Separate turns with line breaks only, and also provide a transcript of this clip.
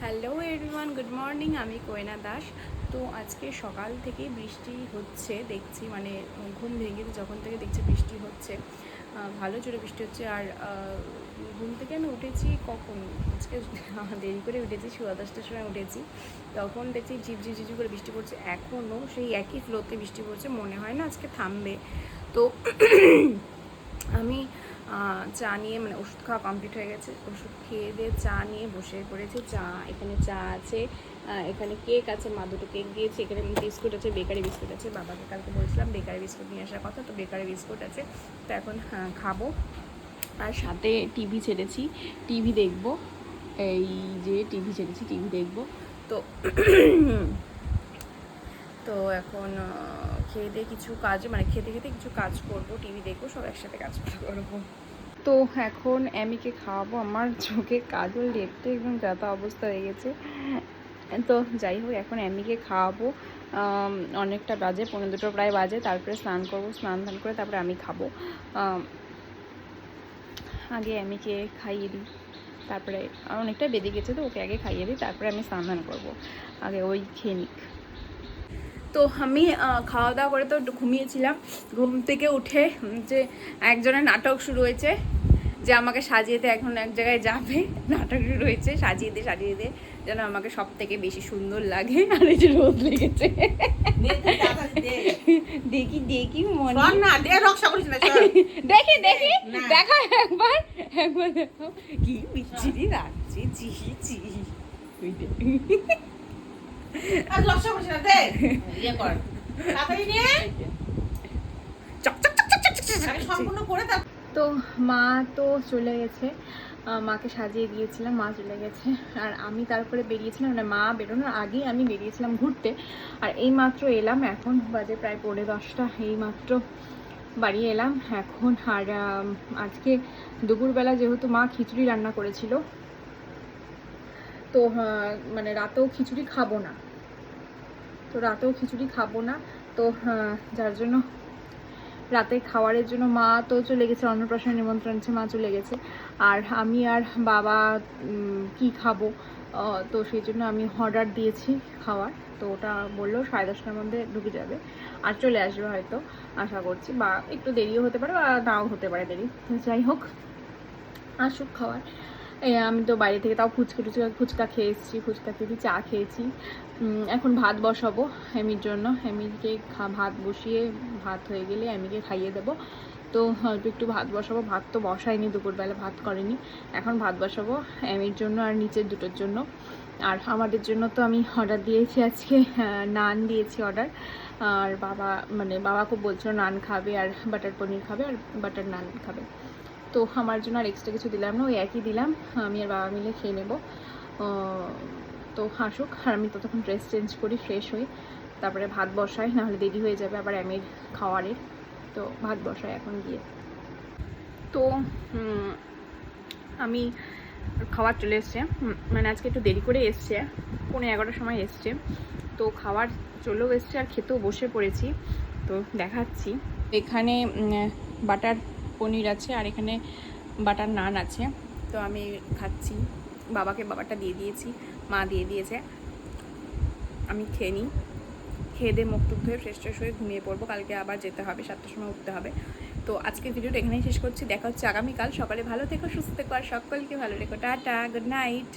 Hello everyone, good morning. আমি কোয়েনা দাস। তো আজকে সকাল থেকেই বৃষ্টি হচ্ছে দেখছি, মানে ঘুম ভেঙে যখন থেকে দেখছি বৃষ্টি হচ্ছে, ভালো জোরে বৃষ্টি হচ্ছে। আর ঘুম থেকে আমি উঠেছি কখন, আজকে দেরি করে উঠেছি, 10:15টার সময় উঠেছি। তখন দেখছি ঝিপঝিপ ঝিপঝিপ করে বৃষ্টি পড়ছে, এখনও সেই একই ফ্লোতে বৃষ্টি পড়ছে, মনে হয় না আজকে থামবে। তো আমি চা নিয়ে, মানে ওষুধ খাওয়া কমপ্লিট হয়ে গেছে, ওষুধ খেয়ে দিয়ে চা নিয়ে বসে পড়েছি। চা, এখানে চা আছে, এখানে কেক আছে, মা দুটো কেক দিয়েছে, এখানে বিস্কুট আছে, বেকারি বিস্কুট আছে। বাবাকে কালকে বলছিলাম বেকারি বিস্কুট নিয়ে আসার কথা, তো বেকারি বিস্কুট আছে। তো এখন খাবো। আর সাথে টিভি ছেড়েছি, টিভি দেখবো। এই যে টিভি ছেড়েছি, টিভি দেখবো। তো তো এখন খেয়ে দিয়ে কিছু কাজ, মানে খেতে খেতে কিছু কাজ করব, টিভি দেখবো, সব একসাথে কাজ করবো। তো এখন অ্যামিকে খাওয়াবো। আমার চোখে কাজল দেখতে একদম যাতা অবস্থা হয়ে গেছে। তো যাই হোক, এখন অ্যামিকে খাওয়াবো। অনেকটা বাজে, 1:45 প্রায় বাজে। তারপরে স্নান করবো, স্নান ধান করে তারপরে আমি খাবো। আগে অ্যামিকে খাইয়ে দিই, তারপরে অনেকটা বেঁধে গেছে, তো ওকে আগে খাইয়ে দিই, তারপরে আমি স্নান ধান করবো। আগে ওই খেয়ে নিক। তো আমি খাওয়া দাওয়া করে তো একটু ঘুমিয়েছিলাম। ঘুম থেকে উঠে যে একজনের নাটক শুরু হয়েছে, যে আমাকে সাজিয়ে দিয়ে এখন এক জায়গায় যাবে। নাটক শুরু হয়েছে, সাজিয়ে দিয়ে যেন আমাকে সব থেকে বেশি সুন্দর লাগে। আর এই যে রোদ লেগেছে, দেখি দেখি মনে দেখি দেখি দেখা একবার একবার দেখো কি বিচ্ছিরি লাগছে। জি জি তো মা তো চলে গেছে, মাকে সাজিয়ে দিয়েছিলাম, মা চলে গেছে। আর আমি তারপরে বেরিয়েছিলাম, মানে মা বেরোনোর আগেই আমি বেরিয়েছিলাম ঘুরতে। আর এই মাত্র এলাম, এখন বাজে প্রায় 10:45, এই মাত্র বাড়ি এলাম এখন। আর আজকে দুপুরবেলা যেহেতু মা খিচুড়ি রান্না করেছিল, তো মানে রাতেও খিচুড়ি খাবো না, তো যার জন্য রাতে খাওয়ারের জন্য মা তো চলে গেছে, অন্নপ্রাশন নিমন্ত্রণ আছে, মা চলে গেছে। আর আমি আর বাবা কি খাবো, তো সেই জন্য আমি অর্ডার দিয়েছি খাওয়ার। তো ওটা বললো 10:30টার মধ্যে ঢুকে যাবে, আর চলে আসবে হয়তো, আশা করছি। বা একটু দেরিও হতে পারে, বা নাও হতে পারে দেরি। যাই হোক, আসুক খাওয়ার। আমি তো বাইরে থেকে তাও ফুচকা খেয়ে এসেছি, ফুচকা খেয়েছি, চা খেয়েছি। এখন ভাত বসাবো এমির জন্য। এমিকে ভাত বসিয়ে, ভাত হয়ে গেলে এমিকে খাইয়ে দেবো। তো অল্প একটু ভাত বসাবো, ভাত তো বসাইনি, দুপুরবেলা ভাত করেনি, এখন ভাত বসাবো এমির জন্য আর নিচের দুটোর জন্য। আর আমাদের জন্য তো আমি অর্ডার দিয়েছি আজকে, নান দিয়েছি অর্ডার। আর বাবা, মানে বাবা খুব বলছিল নান খাবে, আর বাটার পনির খাবে, আর বাটার নান খাবে। তো আমার জন্য আর এক্সট্রা কিছু দিলাম না, ওই একই দিলাম, আমি আর বাবা মিলে খেয়ে নেব। তো হাসুক, আর আমি ততক্ষণ ড্রেস চেঞ্জ করি, ফ্রেশ হই, তারপরে ভাত বসাই, নাহলে দেরি হয়ে যাবে আবার এমির খাওয়ারের। তো ভাত বসাই এখন গিয়ে। তো আমি খাবার চলে এসছে, মানে আজকে একটু দেরি করে এসছে, 11:15 সময় এসছে। তো খাবার চলেও এসছে, আর খেতেও বসে পড়েছি, তো দেখাচ্ছি। এখানে বাটার পনির আছে, আর এখানে বাটার নান আছে। তো আমি খাচ্ছি, বাবাকে বাবারটা দিয়ে দিয়েছি, মা দিয়ে দিয়েছে। আমি খেয়ে নিই, খেয়ে দিয়ে মুখ টুক ধুয়ে ফ্রেশ ট্রেশ হয়ে ঘুমিয়ে পড়বো, কালকে আবার যেতে হবে, 7টার সময় উঠতে হবে। তো আজকের ভিডিওটা এখানেই শেষ করছি, দেখা হচ্ছে আগামীকাল সকালে। ভালো থেকো, সুস্থ থেকো, আর সকলকে ভালো রেখো। Tata, good night.